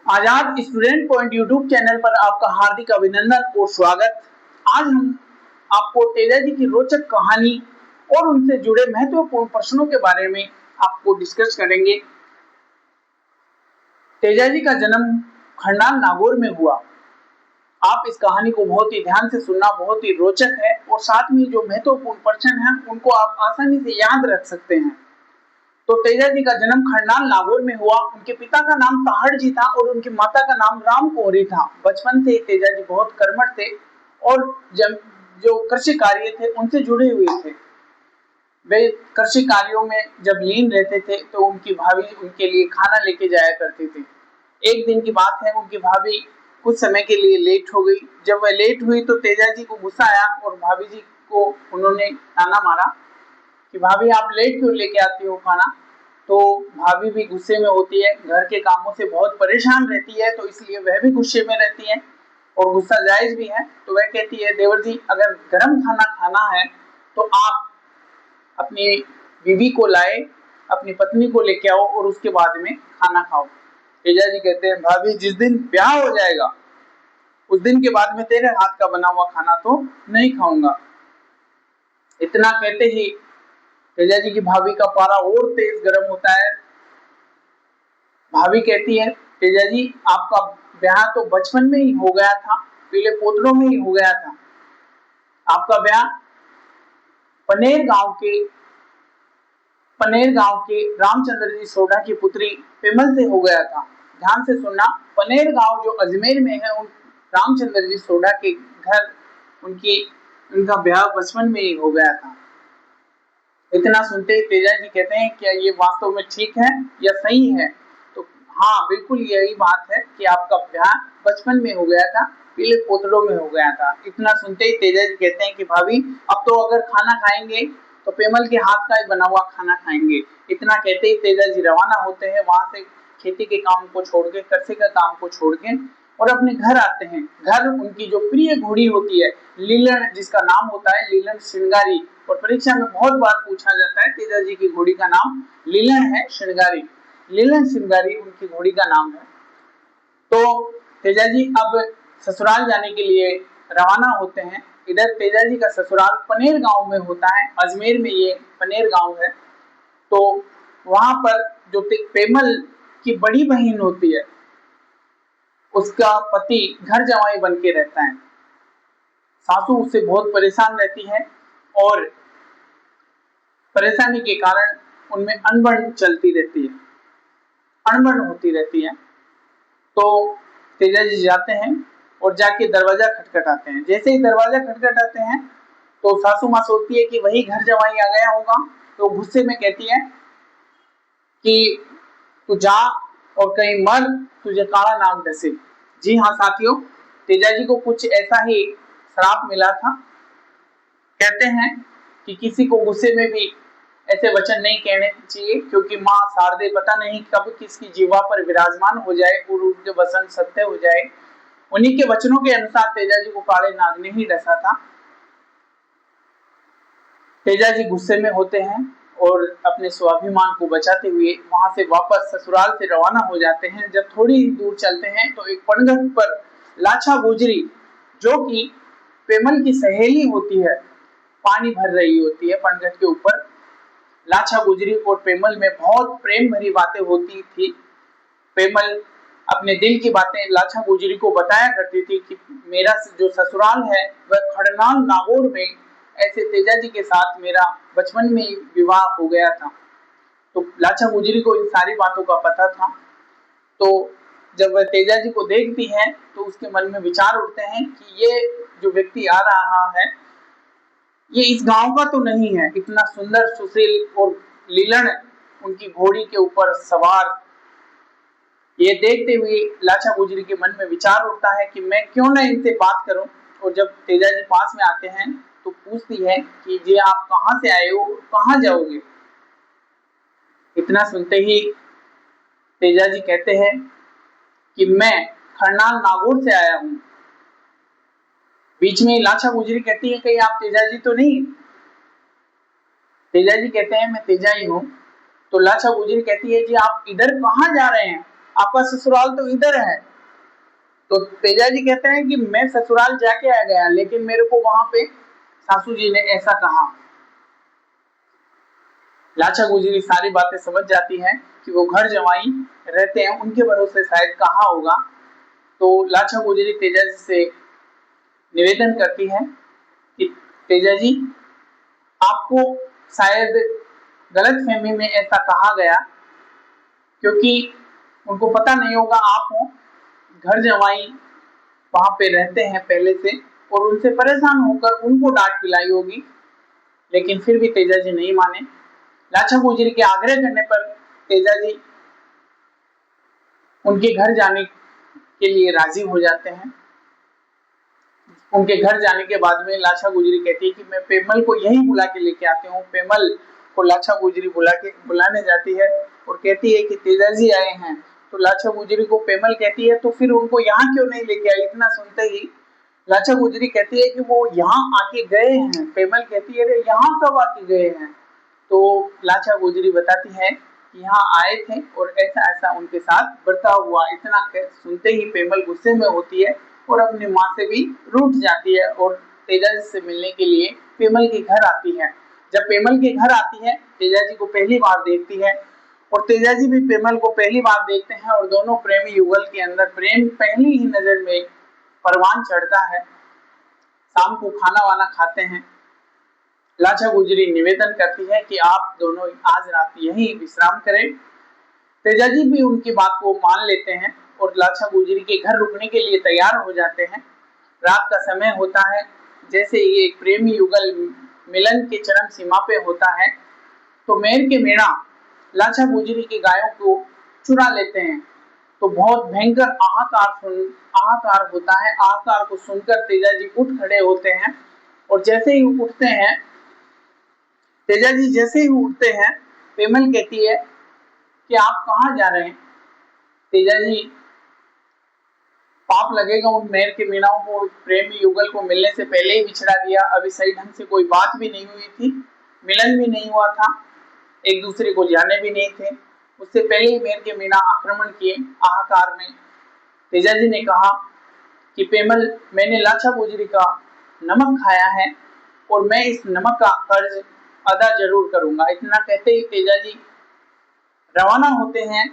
आजाद student point YouTube channel पर आपका हार्दिक अभिनंदन और स्वागत। आज हम आपको तेजा जी की रोचक कहानी और उनसे जुड़े महत्वपूर्ण प्रश्नों के बारे में आपको डिस्कस करेंगे। तेजा जी का जन्म खंडाल नागौर में हुआ। आप इस कहानी को बहुत ही ध्यान से सुनना, बहुत ही रोचक है और साथ में जो महत्वपूर्ण प्रश्न हैं उनको आप आसानी से याद रख सकते हैं। तो तेजा जी का जन्म खंडाल नागौर में हुआ। उनके पिता का नाम ताहड़ जी था और उनकी माता का नाम राम कौरी था। बचपन से तेजा जी बहुत कर्मठ थे और जब जो कृषि कार्य थे उनसे जुड़े हुए थे। वे कृषि कार्यों में जब लीन रहते थे तो उनकी भाभी उनके लिए खाना लेके जाया करती थी। एक दिन की बात है, उनकी भाभी कुछ समय के लिए लेट हो गई। जब वह लेट हुई तो तेजा जी को गुस्सा आया और भाभी जी को उन्होंने ताना मारा कि भाभी आप लेट क्यों लेके आती हो खाना। तो भाभी भी गुस्से में होती है, घर के कामों से बहुत परेशान रहती है, तो इसलिए वह भी गुस्से में रहती है और गुस्सा जायज भी है। तो वह कहती है, देवर जी अगर गर्म खाना खाना है तो आप अपनी बीवी को लाए, अपनी पत्नी को लेके आओ और उसके बाद में खाना खाओ। तेजा जी कहते हैं, भाभी जिस दिन ब्याह हो जाएगा उस दिन के बाद में तेरे हाथ का बना हुआ खाना तो नहीं खाऊंगा। इतना कहते ही तेजा जी की भाभी का पारा और तेज गर्म होता है। भाभी कहती है, तेजा जी आपका ब्याह तो बचपन में ही हो गया था, पीले पोतलों में ही हो गया था। आपका ब्याह पनेर गांव के रामचंद्र जी सोढ़ा की पुत्री पेमल से हो गया था। ध्यान से सुनना, पनेर गांव जो अजमेर में है, उन रामचंद्र जी सोढ़ा के घर उनका ब्याह बचपन में ही हो गया था। इतना सुनते ही तेजा जी कहते हैं, क्या ये वास्तव में ठीक है या सही है? तो हाँ, बिल्कुल यही बात है कि आपका ब्याह बचपन में हो गया था, पीले पोतलों में हो गया था। इतना सुनते ही तेजा जी कहते हैं कि भाभी अब तो अगर खाना खाएंगे तो पेमल के हाथ का ही बना हुआ खाना खाएंगे। इतना कहते ही तेजा जी रवाना होते हैं वहां से, खेती के काम को छोड़ के, कृषि का काम को छोड़ के, और अपने घर आते हैं। घर उनकी जो प्रिय घोड़ी होती है लीलन, जिसका नाम होता है लीलन श्रृंगारी, और परीक्षा में बहुत बार पूछा जाता है तेजा जी की घोड़ी का नाम लीलन है, श्रृंगारी, लीलन श्रृंगारी उनकी घोड़ी का नाम है। तो तेजा जी अब ससुराल जाने के लिए रवाना होते हैं। इधर तेजा जी का ससुराल पनेर गांव में होता है, अजमेर में ये पनेर गांव है। तो वहां पर जो पेमल की बड़ी बहन होती है उसका पति घर जवाई बन के रहता है। सासू उससे बहुत परेशान रहती है और परेशानी के कारण उनमें अनबन चलती रहती है, अनबन होती रहती है। तो तेजा जी जाते हैं और जाके दरवाजा खटखटाते हैं। जैसे ही दरवाजा खटखटाते हैं तो सासू माँ सोचती है कि वही घर जवाई आ गया होगा, तो गुस्से में कहती है कि तू जा और कहीं मर, तुझे काला नाग डसे। जी हाँ साथियों, तेजा जी को कुछ ऐसा ही श्राप मिला था। कहते हैं कि किसी को गुस्से में भी ऐसे वचन नहीं कहने चाहिए, क्योंकि माँ शारदे पता नहीं कब किसकी जीवा पर विराजमान हो जाए और उनके वचन सत्य हो जाए। उन्हीं के वचनों के अनुसार तेजा जी को काले नाग ने ही डसा था। तेजा जी गुस्से में होते हैं और अपने स्वाभिमान को बचाते हुए वहां से वापस ससुराल से रवाना हो जाते हैं। जब थोड़ी ही दूर चलते हैं तो एक पनघट पर लाछा गुजरी, जो कि पेमल की सहेली होती है, पानी भर रही होती है पनघट के ऊपर। लाछा गुजरी और पेमल में बहुत प्रेम भरी बातें होती थी। पेमल अपने दिल की बातें लाछा गुजरी को बताया करती थी कि मेरा जो ससुराल है वह खड़नाल नागौर में, ऐसे तेजा जी के साथ मेरा बचपन में ही विवाह हो गया था। तो लाछा गुजरी को इन सारी बातों का पता था। तो जब वह तेजा जी को देखती है तो उसके मन में विचार उठते हैं कि ये जो व्यक्ति आ रहा है ये इस गांव का तो नहीं है, इतना सुंदर सुशील और लीलन उनकी घोड़ी के ऊपर सवार। ये देखते हुए लाछा गुजरी के मन में विचार उठता है कि मैं क्यों न इनसे बात करूं। और जब तेजा जी पास में आते हैं तो पूछती है कि जी आप कहां से आए हो, कहां जाओगे? इतना सुनते ही तेजा जी कहते हैं कि मैं खरनाल नागौर से आया हूं। बीच में लाछा गुजरी कहती है, कहीं आप तेजा जी तो नहीं? तेजा जी कहते हैं मैं तेजा ही हूं। तो लाछा गुजरी कहती है, जी आप इधर कहां जा रहे हैं? आपका ससुराल तो इधर है। तो तेजा जी कहते हैं कि मैं ससुराल जाके आ गया, लेकिन मेरे को वहां पे सासू जी ने ऐसा कहा। लाचा गुजरी सारी बातें समझ जाती है कि वो घर जमाई रहते हैं, उनके भरोसे शायद कहा होगा। तो लाचा गुजरी तेजा जी से निवेदन करती है कि तेजा जी, आपको शायद गलतफहमी में ऐसा कहा गया, क्योंकि उनको पता नहीं होगा आप हो घर जमाई, वहां पे रहते हैं पहले से, और उनसे परेशान होकर उनको डांट पिलाई होगी। लेकिन फिर भी तेजा जी नहीं माने। लाचा गुजरी के आग्रह करने पर तेजा जी उनके घर जाने के लिए राजी हो जाते हैं। उनके घर जाने के बाद में लाचा गुजरी कहती है कि मैं पेमल को यही बुला के लेके आती हूँ। पेमल को लाचा गुजरी बुलाने जाती है और कहती है कि तेजा जी आए हैं। तो लाचा गुजरी को पेमल कहती है तो फिर उनको यहाँ क्यों नहीं लेके आई। इतना सुनते ही लाचा गुजरी कहती है कि वो यहाँ आके गए हैं। पेमल कहती है अरे यहाँ कब आके गए हैं। तो लाचा गुजरी बताती है कि यहाँ आए थे और ऐसा ऐसा उनके साथ बर्ताव हुआ। इतना सुनते ही पेमल गुस्से में होती है और अपनी माँ से भी रूठ जाती है और तेजा जी से मिलने के लिए पेमल के घर आती है। जब पेमल के घर आती है, तेजा जी को पहली बार देखती है और तेजा जी भी पेमल को पहली बार देखते हैं और दोनों प्रेमी युगल के अंदर प्रेम पहली ही नजर में परवान चढ़ता है। शाम को खाना वाना खाते हैं। लाचा गुजरी निवेदन करती है कि आप दोनों आज रात यहीं विश्राम करें। तेजा जी भी उनकी बात को मान लेते हैं और लाचा गुजरी के घर रुकने के लिए तैयार हो जाते हैं। रात का समय होता है, जैसे ये एक प्रेमी युगल मिलन के चरम सीमा पे होता है, तो मेर के मेणा लाचा गुजरी की गायों को चुरा लेते हैं। तो बहुत भयंकर आहाकार होता है। आहाकार को सुनकर तेजा जी उठ खड़े होते हैं और जैसे ही उठते हैं, तेजा जी जैसे ही उठते हैं, पेमल कहती है कि आप कहाँ जा रहे हैं। तेजा जी, पाप लगेगा उन मेर के मीणाओं को, प्रेमी युगल को मिलने से पहले ही बिछड़ा दिया। अभी सही ढंग से कोई बात भी नहीं हुई थी, मिलन भी नहीं हुआ था, एक दूसरे को जाने भी नहीं थे। उससे पहले ही मेर के मीणा आक्रमण किए आहाकार में। तेजा जी ने कहा कि पेमल, मैंने लाचा गुजरी का नमक खाया है और मैं इस नमक का कर्ज अदा जरूर करूंगा। इतना कहते ही तेजा जी रवाना होते हैं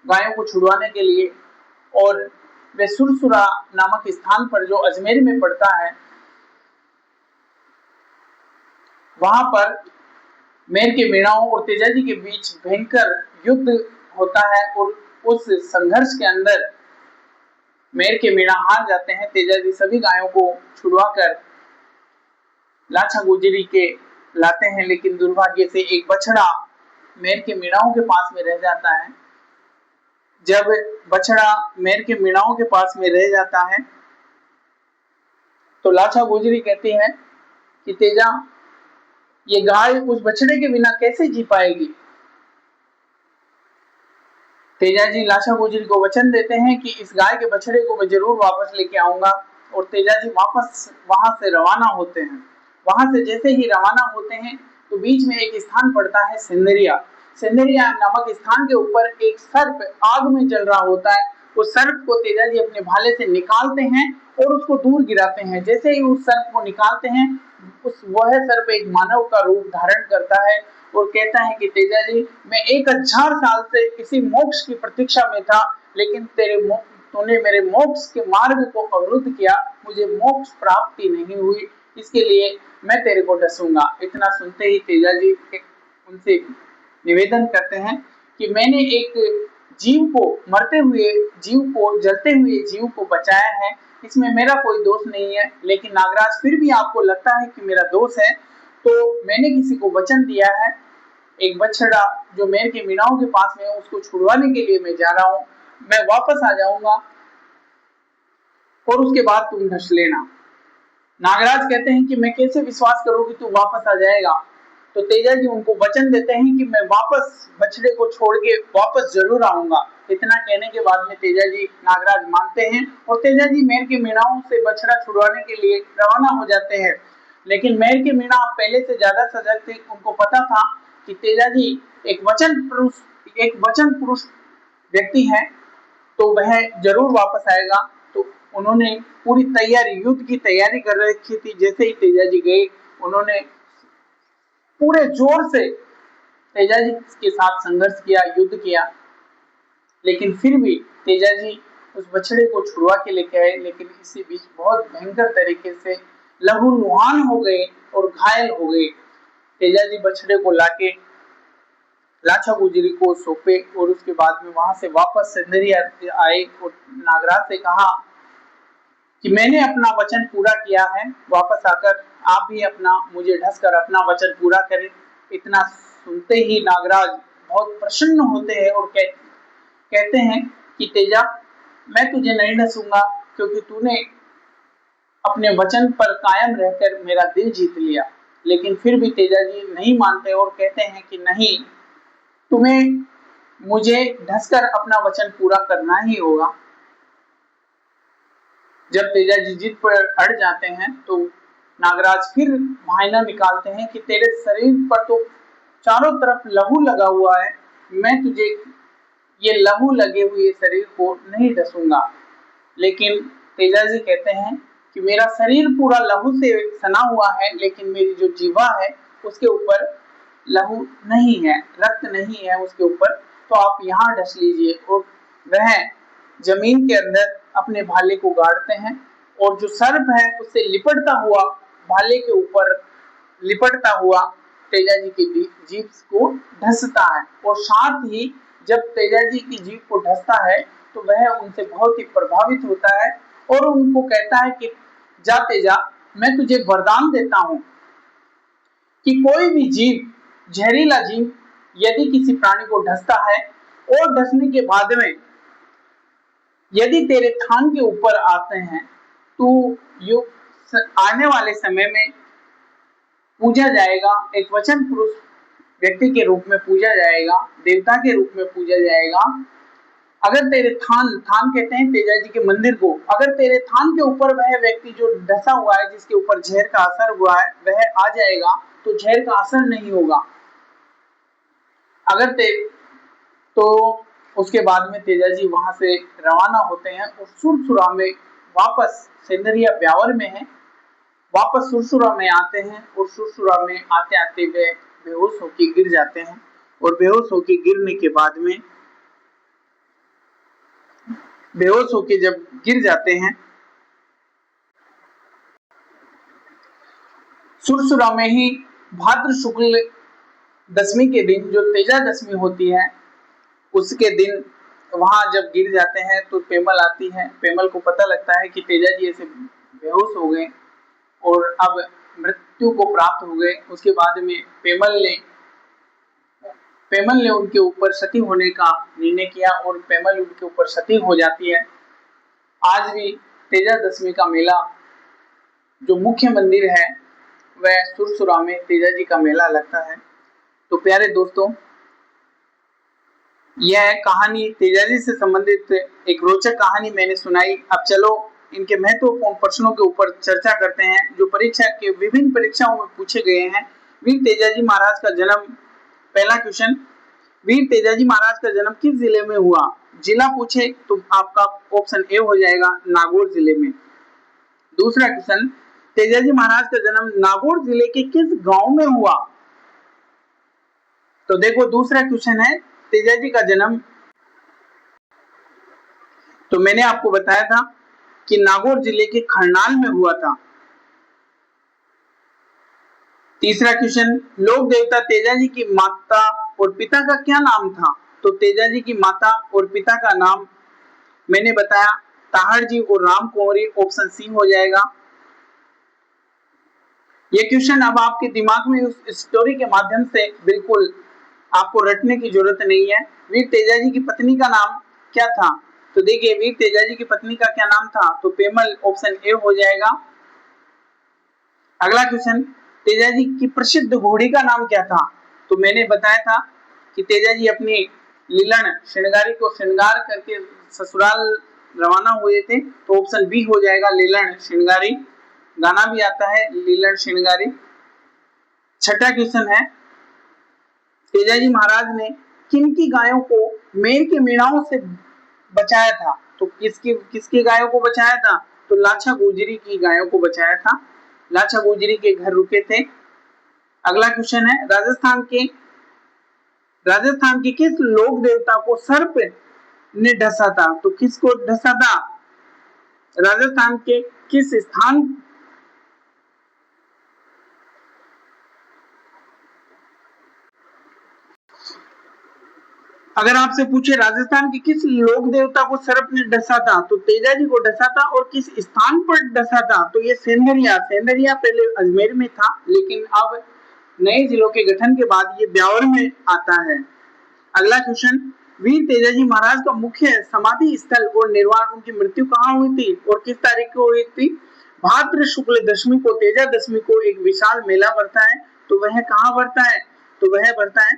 गायों को छुड़वाने के लिए और वे सुरसुरा नामक स्थान पर, जो अजमेर में पड़ता है, वहां पर मेर के मीणाओं और तेजा जी के बीच भयंकर युद्ध होता है और उस संघर्ष के अंदर मेर के मीणा हार जाते हैं। तेजा जी सभी गायों को छुड़वाकर लाचा गुजरी के लाते हैं, लेकिन दुर्भाग्य से एक बछड़ा मेर के मीणाओं के पास में रह जाता है। जब बछड़ा मेर के मीणाओं के पास में रह जाता है तो लाचा गुजरी कहती है कि तेजा, ये गाय उस बछड़े के बिना कैसे जी पाएगी। तेजा जी लाचा गुजरी को वचन देते हैं कि इस गाय के बछड़े को मैं जरूर वापस लेके आऊंगा और तेजा जी वापस वहां से रवाना होते हैं। वहां से जैसे ही रवाना होते हैं तो बीच में एक स्थान पड़ता है सिंदरिया। सिंदरिया नामक स्थान के ऊपर एक सर्प आग में जल रहा होता है। उस सर्प को तेजा जी अपने भाले से निकालते हैं और उसको दूर गिराते हैं। जैसे ही उस सर्प को निकालते हैं, वह सर्प एक मानव का रूप धारण करता है और कहता है कि तेजा जी, मैं 1000 साल से इसी मोक्ष की प्रतीक्षा में था, लेकिन तूने मेरे मोक्ष के मार्ग को अवरुद्ध किया, मुझे मोक्ष प्राप्ति नहीं हुई, इसके लिए मैं तेरे को डसूंगा। इतना सुनते ही तेजा जी उनसे निवेदन करते हैं कि मैंने एक जीव को, मरते हुए जीव को, जलते हुए जीव को बचाया है, इसमें मेरा कोई दोष नहीं है। लेकिन नागराज, फिर भी आपको लगता है कि मेरा दोष है, तो मैंने किसी को वचन दिया है, एक बछड़ा जो मेर के मीणाओं के पास में है, उसको छुड़वाने के लिए मैं जा रहा हूं। मैं वापस आ जाऊंगा और उसके बाद तुम ढस लेना। नागराज कहते हैं कि मैं कैसे विश्वास करूं कि तू वापस आ जाएगा। तो तेजा जी उनको वचन देते हैं कि मैं वापस बछड़े को छोड़ के वापस जरूर आऊंगा। इतना कहने के बाद में तेजा जी, नागराज मानते हैं और तेजा जी मेर के मीणाओं से बछड़ा छुड़वाने के लिए रवाना हो जाते हैं। लेकिन मेर के मीणा पहले से ज्यादा सजग थे। उनको पता था कि तेजा जी एक वचन पुरुष व्यक्ति हैं तो वह जरूर वापस आएगा। तो उन्होंने पूरी तैयारी, युद्ध की तैयारी कर रखी थी। जैसे ही तेजाजी गए, उन्होंने पूरे जोर से तेजाजी के साथ संघर्ष किया, युद्ध किया, लेकिन फिर भी तेजाजी उस बछड़े को छुड़वा के लेके आए। लेकिन इसी बीच बहुत भयंकर तरीके से लहूलुहान हो गए और घायल हो गए। तेजाजी बछड़े को लाके लाछा गुजरी को सौंपे और उसके बाद में वहां से वापस सिंदरिया आए और नागराज से कहा कि मैंने अपना वचन पूरा किया है, वापस आकर आप भी अपना, मुझे ढसकर अपना वचन पूरा करें। इतना सुनते ही नागराज बहुत प्रसन्न होते हैं और कहते हैं कि तेजा, मैं तुझे नहीं ढसूंगा, क्योंकि तूने अपने वचन पर कायम रहकर मेरा दिल जीत लिया। लेकिन फिर भी तेजाजी नहीं मानते और कहते हैं कि नहीं, तुम्हें मुझे ढसकर अपना वचन पूरा करना ही होगा। जब तेजाजी जिद पर अड़ जाते हैं तो नागराज फिर मायना निकालते हैं कि तेरे शरीर पर तो चारों तरफ लहू लगा हुआ है, मैं तुझे ये लहू लगे हुए शरीर को नहीं ढसूंगा। लेकिन तेजाजी कहते हैं कि मेरा शरीर पूरा लहू से सना हुआ है, लेकिन मेरी जो जीवा है उसके ऊपर लहू नहीं है, रक्त नहीं है उसके ऊपर, तो आप यहाँ ढस लीजिए। और वह जमीन के अंदर अपने भाले को गाड़ते हैं और जो सर्प है उससे लिपटता हुआ, भाले के ऊपर लिपटता हुआ तेजाजी की जीभ को ढसता है। और साथ ही जब तेजाजी की जीभ को ढसता है तो वह उनसे बहुत ही प्रभावित होता है और उनको कहता है कि जा तेजा, मैं तुझे वरदान देता हूं कि कोई भी जीव, जहरीला जीव यदि किसी प्राणी को ढसता है और ढसने के बाद में यदि तेरे थान के ऊपर आते हैं तो आने वाले समय में पूजा जाएगा, एक वचन पुरुष व्यक्ति के रूप में पूजा जाएगा, देवता के रूप में पूजा जाएगा। अगर तेरे थान कहते हैं तेजाजी के मंदिर को, अगर तेरे थान के ऊपर वह व्यक्ति जो ढसा हुआ है, जिसके ऊपर जहर का असर हुआ है, वह आ जाएगा तो जहर का असर नहीं होगा। अगर तो उसके बाद में तेजाजी वहां से रवाना होते हैं और सुरसुरा में वापस, सिंदरिया ब्यावर में है, वापस सुरसुरा में आते हैं और सुरसुरा में आते आते वे बेहोश होकर गिर जाते हैं। और बेहोश होकर गिरने के बाद में, बेहोश होकर जब गिर जाते हैं, सुरसुरा में ही भाद्र शुक्ल दशमी के दिन जो तेजा दशमी होती है, उसके दिन वहां जब गिर जाते हैं तो पेमल आती है। पेमल को पता लगता है कि तेजाजी ऐसे बेहोश हो गए और अब मृत्यु को प्राप्त हो गए। उसके बाद में पेमल ने उनके ऊपर सती होने का निर्णय किया और पेमल उनके ऊपर सती हो जाती है। आज भी तेजा दशमी का मेला, जो मुख्य मंदिर है, वह सुरसुरा में तेजाजी का मेला लगता है। तो प्यारे दोस्तों, यह कहानी तेजाजी से संबंधित एक रोचक कहानी मैंने सुनाई। अब चलो इनके महत्वपूर्ण प्रश्नों के ऊपर चर्चा करते हैं जो परीक्षा के विभिन्न परीक्षाओं में पूछे गए हैं। वीर तेजाजी महाराज का जन्म, पहला क्वेश्चन, वीर तेजाजी महाराज का जन्म किस जिले में हुआ? जिला पूछे तो आपका ऑप्शन ए हो जाएगा, नागौर जिले में। दूसरा क्वेश्चन, तेजाजी महाराज का जन्म नागौर जिले के किस गांव में हुआ? तो देखो दूसरा क्वेश्चन है तेजाजी का जन्म, तो मैंने आपको बताया था कि नागौर जिले के खरनाल में हुआ था। तीसरा क्वेश्चन, लोक देवता तेजाजी की माता और पिता का क्या नाम था? तो तेजाजी की माता और पिता का नाम मैंने बताया ताहड़ जी और राम कुंवरी, ऑप्शन सी हो जाएगा। ये क्वेश्चन अब आपके दिमाग में उस स्टोरी के माध्यम से बिल्कुल आपको रटने की जरूरत नहीं है। वीर तेजाजी की पत्नी का नाम क्या था? तो देखिए वीर तेजाजी की पत्नी का क्या नाम था? तो पेमल, ऑप्शन ए हो जाएगा। अगला क्वेश्चन, तेजाजी की प्रसिद्ध घोड़ी का नाम क्या था? तो मैंने बताया था कि तेजाजी अपनी लीलन श्रृंगारी को श्रृंगार करके ससुराल रवाना हुए थे, तो ऑप्शन बी हो जाएगा, लीलन श्रृंगारी। गाना भी आता है लीलन श्रृंगारी। छठा क्वेश्चन है, तेजाजी महाराज ने किन की गायों को मेर के मीणाओं से बचाया था। तो किसकी गायों को बचाया था? तो लाछा गुजरी की गायों को बचाया था। लाछा गुजरी के घर रुके थे। अगला क्वेश्चन है, राजस्थान के किस लोक देवता को सर्प ने ढसा था? तो किसको ढसा था? राजस्थान के किस स्थान अगर आपसे पूछे राजस्थान के किस लोक देवता को सर्प ने डसा था, तो तेजा जी को डसा था। और किस स्थान पर डसा था? तो ये सेंधरिया पहले अजमेर में था, लेकिन अब नए जिलों के गठन के बाद ये ब्यावर में आता है। अगला क्वेश्चन, वीर तेजाजी महाराज का मुख्य समाधि स्थल और निर्वाण, उनकी मृत्यु कहाँ हुई थी और किस तारीख को हुई थी? भाद्र शुक्ल दशमी को, तेजा दशमी को एक विशाल मेला भरता है। तो वह कहाँ भरता है? तो वह भरता है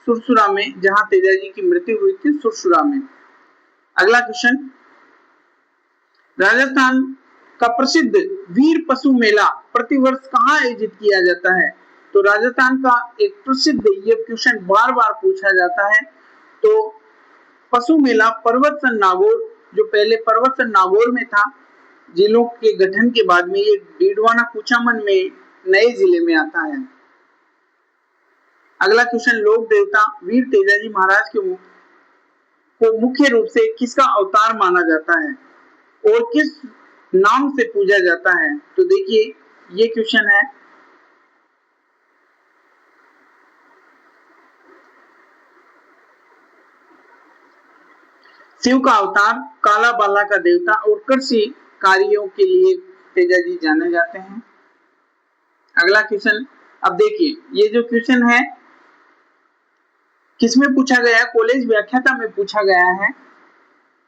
सुरसुरा में, जहां तेजाजी की मृत्यु हुई थी, सुरसुरा में। अगला क्वेश्चन, राजस्थान का प्रसिद्ध वीर पशु मेला प्रतिवर्ष कहाँ आयोजित किया जाता है? तो राजस्थान का एक प्रसिद्ध, ये क्वेश्चन बार बार पूछा जाता है, तो पशु मेला पर्वतसन नागौर, जो पहले पर्वतसन नागौर में था, जिलों के गठन के बाद में ये डीडवाना कुचामन में नए जिले में आता है। अगला क्वेश्चन, लोक देवता वीर तेजाजी महाराज को मुख्य रूप से किसका अवतार माना जाता है और किस नाम से पूजा जाता है? तो देखिए ये क्वेश्चन है, शिव का अवतार, काला बाला का देवता और कृषि कार्यों के लिए तेजाजी जाने जाते हैं। अगला क्वेश्चन, अब देखिए ये जो क्वेश्चन है किसमें पूछा गया? कॉलेज व्याख्याता में पूछा गया है।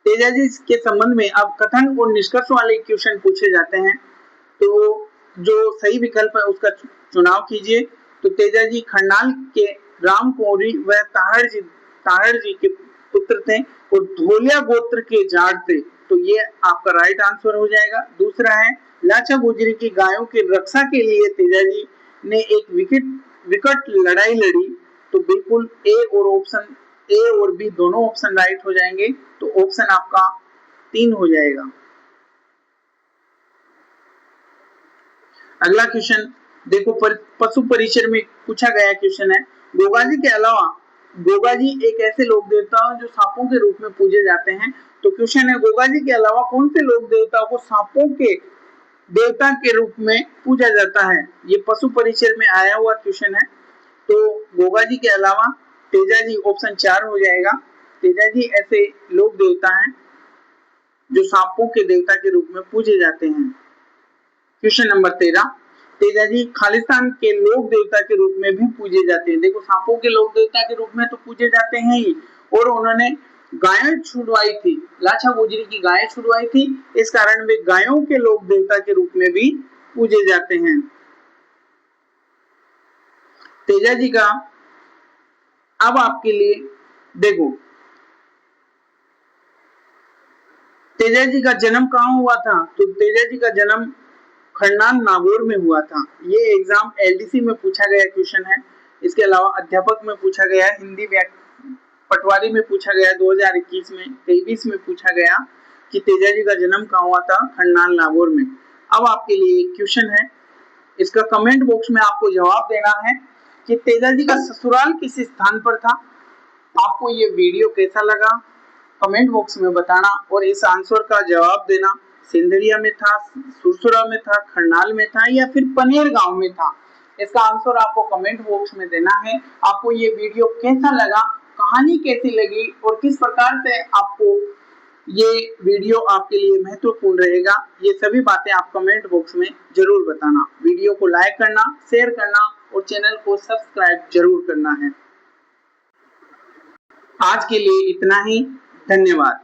तेजाजी के संबंध में अब कथन और निष्कर्ष वाले क्वेश्चन पूछे जाते हैं, तो जो सही विकल्प है उसका चुनाव कीजिए। तो तेजाजी खंडाल के राम कोरी व ताहड़ जी के पुत्र थे और धोलिया गोत्र के जाट थे, तो ये आपका राइट आंसर हो जाएगा। दूसरा है, लाचा गुजरी की गायों की रक्षा के लिए तेजाजी ने एक विकट लड़ाई लड़ी, तो बिल्कुल ए और बी दोनों ऑप्शन राइट हो जाएंगे, तो ऑप्शन आपका 3 हो जाएगा। अगला क्वेश्चन देखो, पशु परिचय में पूछा गया क्वेश्चन है, गोगाजी के अलावा गोगाजी एक ऐसे लोक देवता जो सांपों के रूप में पूजे जाते हैं। तो क्वेश्चन है, गोगाजी के अलावा कौन से लोक देवता को सांपों के देवता के रूप में पूजा जाता है? ये पशु परिचय में आया हुआ क्वेश्चन है। तो गोगाजी के अलावा तेजाजी ऑप्शन 4 हो जाएगा। तेजाजी ऐसे लोक देवता हैं जो सांपों के देवता के रूप में पूजे जाते हैं। क्वेश्चन नंबर 13, तेजाजी खालिस्तान के लोक देवता के रूप में भी पूजे जाते हैं। देखो सांपों के लोक देवता के रूप में तो पूजे जाते हैं ही, और उन्होंने गायें छुड़वाई थी, लाछा गुजरी की गायें छुड़वाई थी, इस कारण वे गायों के लोक देवता के रूप में भी पूजे जाते हैं। तेजाजी का अब आपके लिए देखो, तेजाजी का जन्म कहाँ हुआ था? तो तेजाजी का जन्म खन्नान नागौर में हुआ था। ये एग्जाम एलडीसी में पूछा गया क्वेश्चन है। इसके अलावा अध्यापक में पूछा गया, हिंदी पटवारी में पूछा गया 2021 में, 23 में पूछा गया कि तेजाजी का जन्म कहाँ हुआ था? खन्नान नागौर में। अब आपके लिए एक क्वेश्चन है, इसका कमेंट बॉक्स में आपको जवाब देना है कि तेजाजी का ससुराल किस स्थान पर था। आपको ये वीडियो कैसा लगा कमेंट बॉक्स में बताना, और इस आंसर का जवाब देना, सिंधरिया में था, सुरसुरा में था, खरनाल में था या फिर पनेर गांव में था। इसका आंसर आपको कमेंट बॉक्स में देना है। आपको ये वीडियो कैसा लगा, कहानी कैसी लगी और किस प्रकार से आपको ये वीडियो आपके लिए महत्वपूर्ण रहेगा, ये सभी बातें आप कमेंट बॉक्स में जरूर बताना। वीडियो को लाइक करना, शेयर करना और चैनल को सब्सक्राइब जरूर करना है। आज के लिए इतना ही, धन्यवाद।